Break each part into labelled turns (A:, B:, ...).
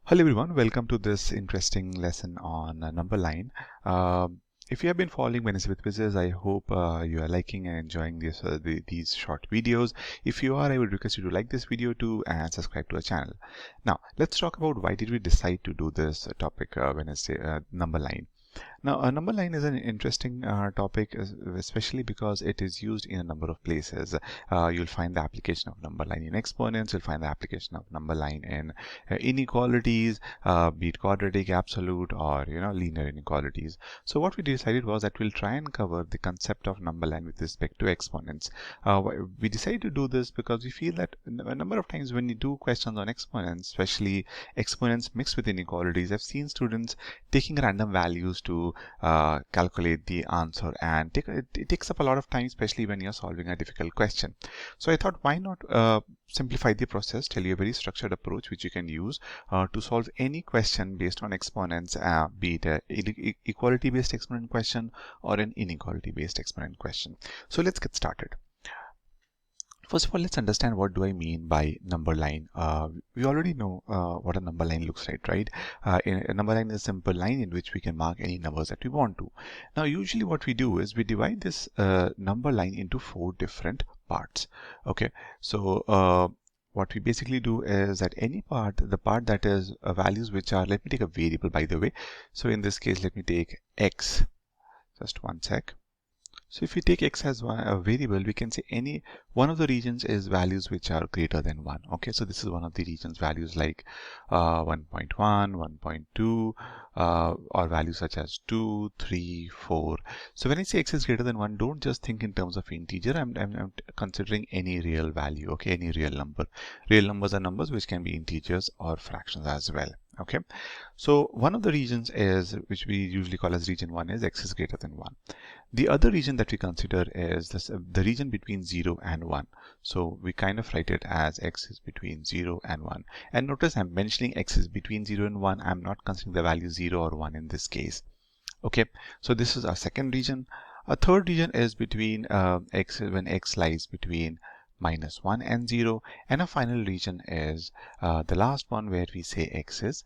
A: Hello everyone, welcome to this interesting lesson on number line. If you have been following Wednesday with Whizzes, I hope you are liking and enjoying these short videos. If you are, I would request you to like this video too and subscribe to our channel. Now, let's talk about why did we decide to do this topic Wednesday number line. Now, a number line is an interesting topic, especially because it is used in a number of places. You'll find the application of number line in exponents. You'll find the application of number line in inequalities, be it quadratic, absolute, or linear inequalities. So what we decided was that we'll try and cover the concept of number line with respect to exponents. We decided to do this because we feel that a number of times when you do questions on exponents, especially exponents mixed with inequalities, I've seen students taking random values to calculate the answer, and it takes up a lot of time, especially when you're solving a difficult question. So I thought, why not simplify the process, tell you a very structured approach which you can use to solve any question based on exponents, be it an equality based exponent question or an inequality based exponent question. So let's get started. First of all, let's understand what do I mean by number line. We already know what a number line looks like, right? A number line is a simple line in which we can mark any numbers that we want to. Now, usually what we do is we divide this number line into 4 different parts. Okay, so what we basically do is that any part, the part that is values which are, let me take a variable by the way. So in this case, let me take x, just one sec. So if we take x as a variable, we can say any one of the regions is values which are greater than 1. Okay, so this is one of the regions, values like 1.1, 1.2, or values such as 2, 3, 4. So when I say x is greater than 1, don't just think in terms of integer. I'm considering any real value, okay, any real number. Real numbers are numbers which can be integers or fractions as well. Okay, so one of the regions is, which we usually call as region 1, is x is greater than 1. The other region that we consider is the region between 0 and 1. So we kind of write it as x is between 0 and 1. And notice I'm mentioning x is between 0 and 1. I'm not considering the value 0 or 1 in this case. Okay, so this is our second region. A third region is between x, when x lies between -1 and 0. And a final region is the last one where we say x is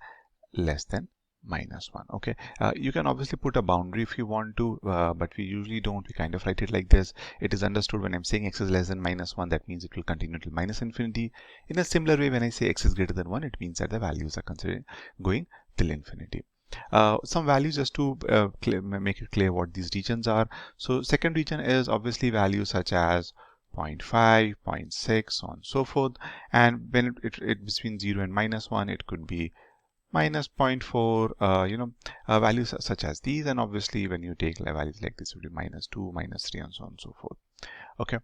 A: less than -1. Okay, you can obviously put a boundary if you want to, but we usually don't. We kind of write it like this. It is understood when I'm saying x is less than -1, that means it will continue till -infinity. In a similar way, when I say x is greater than 1, it means that the values are considered going till infinity. Some values just to make it clear what these regions are. So second region is obviously values such as 0.5, 0.6, so on and so forth. And when it between 0 and -1, it could be minus 0.4, values such as these. And obviously when you take values like this, it would be -2, -3, and so on and so forth. Okay,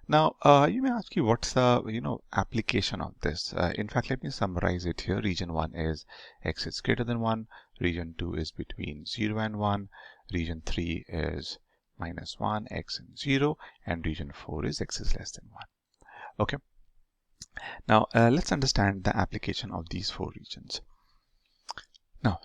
A: now you may ask you, what's the application of this? In fact, let me summarize it here. Region 1 is x is greater than 1, region 2 is between 0 and 1, region 3 is -1, x and 0, and region 4 is x is less than 1. Okay, now let's understand the application of these 4 regions. Now,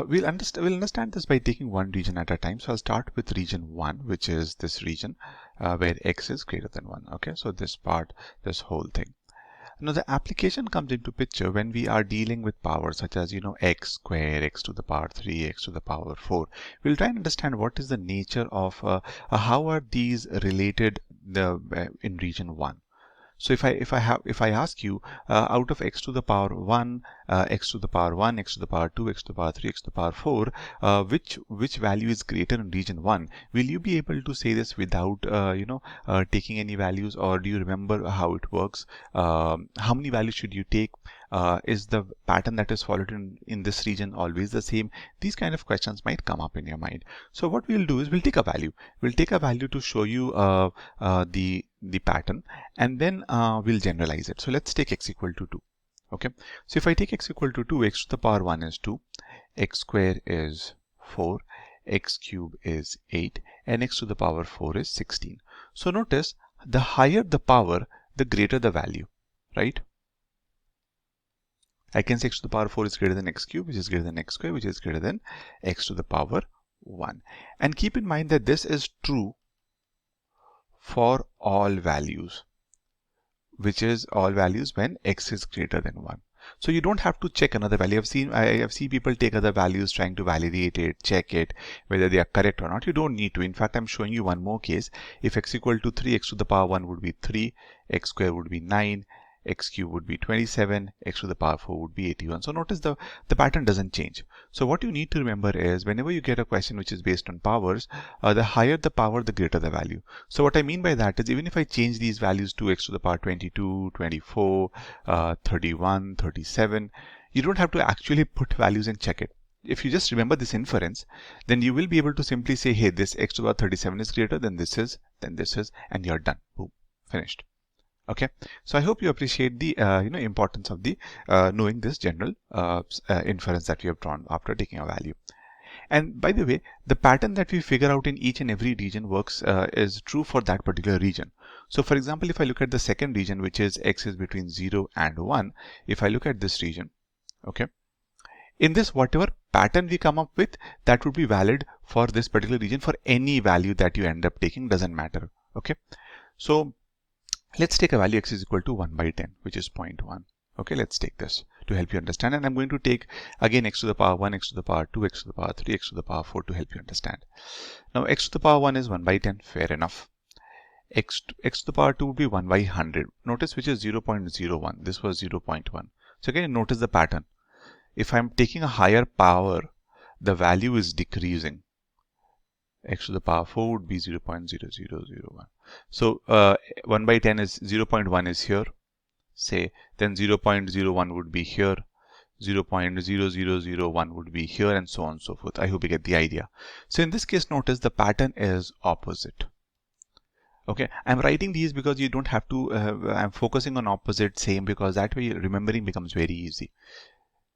A: we'll understand this by taking one region at a time. So I'll start with region 1, which is this region where x is greater than 1. Okay, so this part, this whole thing. Now, the application comes into picture when we are dealing with powers such as, x squared, x to the power 3, x to the power 4. We'll try and understand what is the nature of, how are these related in region 1. So if I ask you out of x to the power 1, x to the power 1, x to the power 2, x to the power 3, x to the power 4, which value is greater in region 1, will you be able to say this without taking any values, or do you remember how it works? How many values should you take? Is the pattern that is followed in this region always the same? These kind of questions might come up in your mind. So what we'll do is we'll take a value. We'll take a value to show you the pattern, and then we'll generalize it. So let's take x equal to 2. Okay, so if I take x equal to 2, x to the power 1 is 2, x squared is 4, x cube is 8, and x to the power 4 is 16. So notice, the higher the power, the greater the value, right? I can say x to the power 4 is greater than x cube, which is greater than x squared, which is greater than x to the power 1. And keep in mind that this is true for all values, which is all values when x is greater than 1. So you don't have to check another value. I have seen people take other values trying to validate it, check it, whether they are correct or not. You don't need to. In fact, I'm showing you one more case. If x equal to 3, x to the power 1 would be 3, x square would be 9, x cube would be 27, x to the power 4 would be 81. So notice the pattern doesn't change. So what you need to remember is whenever you get a question which is based on powers, the higher the power, the greater the value. So what I mean by that is even if I change these values to x to the power 22, 24, 31, 37, you don't have to actually put values and check it. If you just remember this inference, then you will be able to simply say, hey, this x to the power 37 is greater than this is, and you're done. Boom, finished. Okay, so I hope you appreciate the importance of the knowing this general inference that we have drawn after taking a value. And by the way, the pattern that we figure out in each and every region works is true for that particular region. So for example, if I look at the second region, which is x is between 0 and 1, if I look at this region, okay, in this whatever pattern we come up with, that would be valid for this particular region for any value that you end up taking, doesn't matter. Okay, so let's take a value x is equal to 1 by 10, which is 0.1. Okay, let's take this to help you understand. And I'm going to take again x to the power 1, x to the power 2, x to the power 3, x to the power 4 to help you understand. Now x to the power 1 is 1 by 10, fair enough. X to the power 2 would be 1 by 100. Notice which is 0.01. This was 0.1. So again, notice the pattern. If I'm taking a higher power, the value is decreasing. X to the power 4 would be 0.0001. So 1 by 10 is 0.1 is here, say, then 0.01 would be here, 0.0001 would be here, and so on and so forth. I hope you get the idea. So in this case, notice the pattern is opposite. Okay, I'm writing these because you don't have to, I'm focusing on opposite, same, because that way remembering becomes very easy.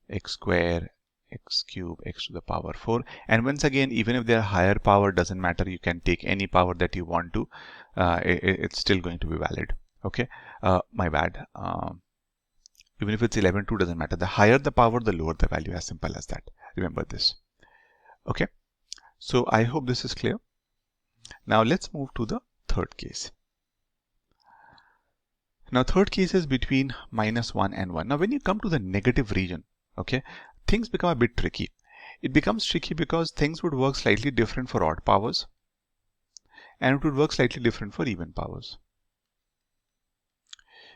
A: X square, x cube, x to the power 4, and once again, even if they're higher power, doesn't matter, you can take any power that you want to, it's still going to be valid. Okay, my bad, even if it's 11 2, doesn't matter, the higher the power, the lower the value, as simple as that. Remember this. Okay, so I hope this is clear. Now let's move to the third case. Now third case is between -1 and 1. Now when you come to the negative region, okay, things become a bit tricky. It becomes tricky because things would work slightly different for odd powers and it would work slightly different for even powers.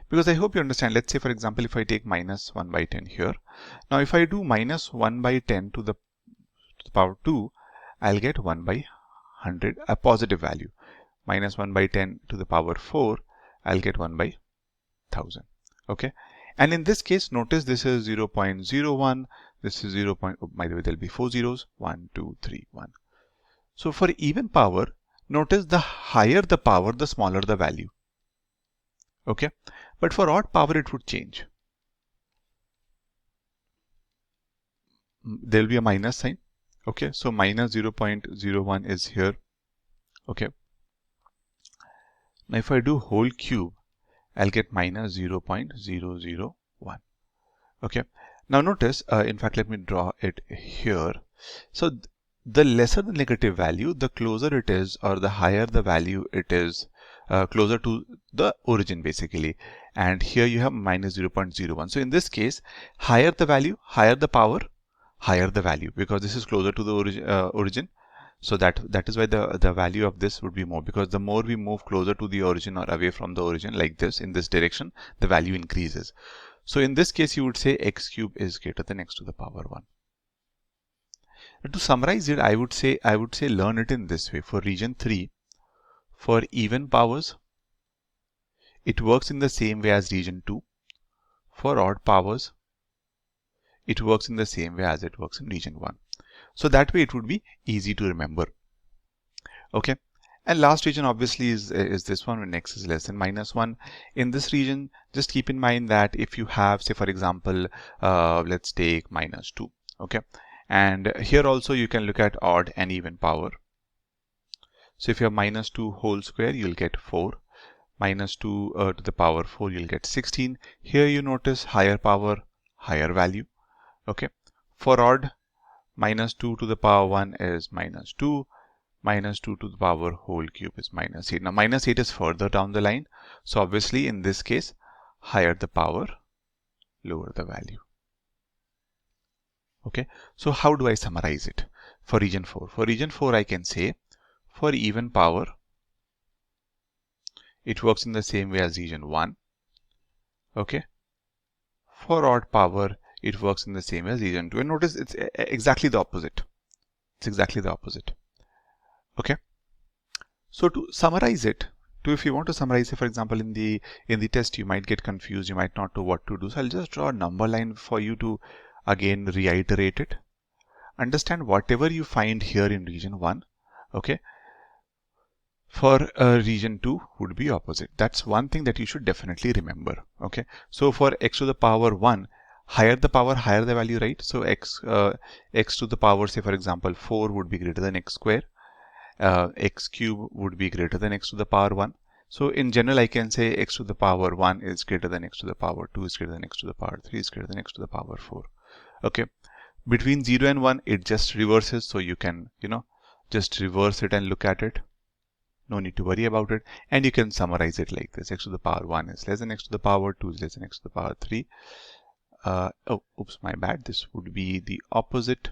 A: Because I hope you understand, let's say for example, if I take -1 by 10 here. Now if I do -1 by 10 to the power 2, I'll get 1 by 100, a positive value. -1 by 10 to the power 4, I'll get 1 by 1000. Okay. And in this case, notice this is 0.01, this is 0. By the way, there'll be 4 zeros, 1, 2, 3, 1. So for even power, notice the higher the power, the smaller the value. Okay, but for odd power, it would change. There'll be a minus sign. Okay, so minus 0.01 is here. Okay, now if I do whole cube, I'll get minus 0.001. Okay, now notice, in fact, let me draw it here. So the lesser the negative value, the closer it is, or the higher the value it is, closer to the origin basically. And here you have minus 0.01. So in this case, higher the value, higher the power, higher the value, because this is closer to the origin. So that is why the value of this would be more, because the more we move closer to the origin or away from the origin like this in this direction, the value increases. So in this case, you would say x cube is greater than x to the power 1. To summarize it, I would say learn it in this way. For region 3, for even powers, it works in the same way as region 2. For odd powers, it works in the same way as it works in region 1. So that way it would be easy to remember. Okay. And last region obviously is this one when x is less than -1. In this region, just keep in mind that if you have, say for example, let's take -2. Okay. And here also you can look at odd and even power. So if you have -2 whole square, you'll get 4. -2 to the power 4, you'll get 16. Here you notice higher power, higher value. Okay. For odd, -2 to the power 1 is -2. -2 to the power whole cube is -8. Now -8 is further down the line. So obviously in this case, higher the power, lower the value. Okay, so how do I summarize it for region 4? For region 4, I can say for even power, it works in the same way as region 1. Okay, for odd power, it works in the same way as region 2. And notice it's exactly the opposite. It's exactly the opposite. Okay, so to summarize it, if you want to summarize it, for example, in the test, you might get confused, you might not know what to do. So I'll just draw a number line for you to again reiterate it. Understand whatever you find here in region 1, okay, for region 2 would be opposite. That's one thing that you should definitely remember. Okay, so for x to the power 1, higher the power, higher the value, right? So x to the power, say for example 4 would be greater than x square. X cube would be greater than x to the power 1. So in general, I can say x to the power 1 is greater than x to the power 2 is greater than x to the power 3 is greater than x to the power 4. Okay, between 0 and 1, it just reverses. So you can, just reverse it and look at it. No need to worry about it. And you can summarize it like this. X to the power 1 is less than x to the power 2 is less than x to the power 3. Oh, oops, my bad. This would be the opposite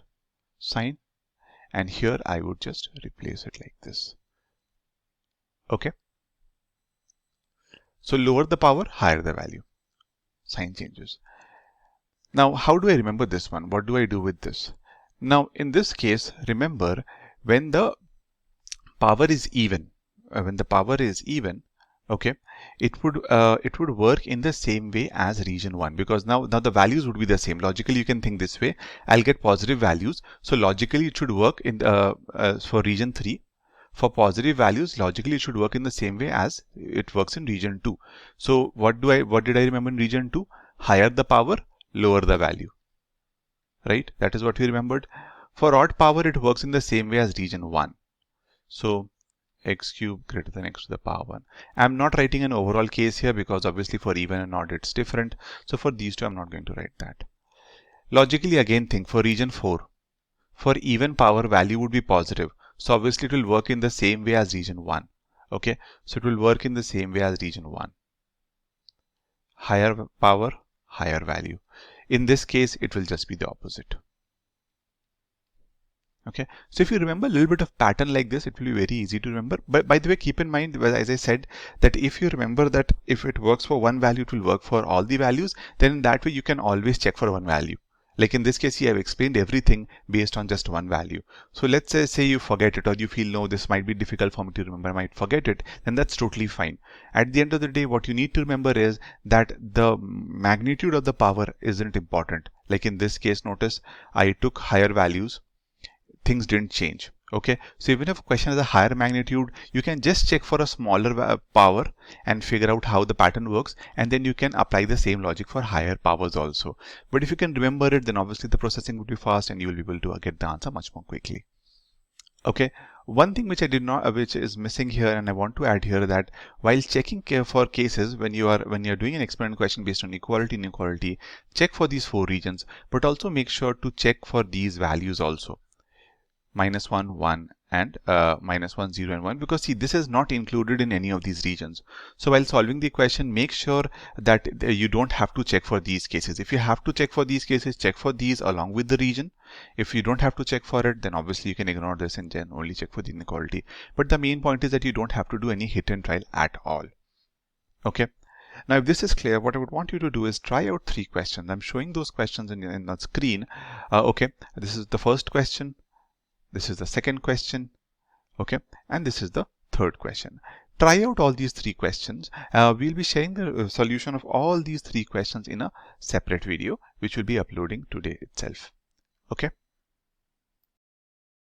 A: sign. And here I would just replace it like this. Okay. So lower the power, higher the value. Sign changes. Now, how do I remember this one? What do I do with this? Now, in this case, remember when the power is even, okay, it would work in the same way as region 1, because now the values would be the same. Logically, you can think this way. I'll get positive values, so logically it should work in for region 3. For positive values, logically it should work in the same way as it works in region 2. So what did I remember in region 2? Higher the power, lower the value. Right? That is what we remembered. For odd power, it works in the same way as region 1. So x cube greater than x to the power 1. I'm not writing an overall case here because obviously for even and odd it's different. So for these two, I'm not going to write that. Logically, again think for region 4. For even power, value would be positive. So obviously it will work in the same way as region 1. Okay, so it will work in the same way as region 1. Higher power, higher value. In this case, it will just be the opposite. Okay, so if you remember a little bit of pattern like this, it will be very easy to remember. But by the way, keep in mind, as I said, that if you remember that if it works for one value, it will work for all the values, then in that way you can always check for one value. Like in this case, here I've explained everything based on just one value. So let's say you forget it, or you feel, no, this might be difficult for me to remember, I might forget it, then that's totally fine. At the end of the day, what you need to remember is that the magnitude of the power isn't important. Like in this case, notice I took higher values. Things didn't change. Okay, so even if a question has a higher magnitude, you can just check for a smaller power and figure out how the pattern works, and then you can apply the same logic for higher powers also. But if you can remember it, then obviously the processing would be fast and you will be able to get the answer much more quickly. Okay, one thing which which is missing here, and I want to add here, that while checking for cases when you're doing an experiment question based on equality and inequality, check for these 4 regions, but also make sure to check for these values also. -1, 1, and -1, 0, and 1, because see, this is not included in any of these regions. So while solving the question, make sure that you don't have to check for these cases. If you have to check for these cases, check for these along with the region. If you don't have to check for it, then obviously you can ignore this and then only check for the inequality. But the main point is that you don't have to do any hit and trial at all. Okay. Now, if this is clear, what I would want you to do is try out 3 questions. I'm showing those questions in the screen. Okay, this is the first question. This is the second question, okay, and this is the third question. Try out all these 3 questions. We'll be sharing the solution of all these 3 questions in a separate video, which will be uploading today itself. Okay.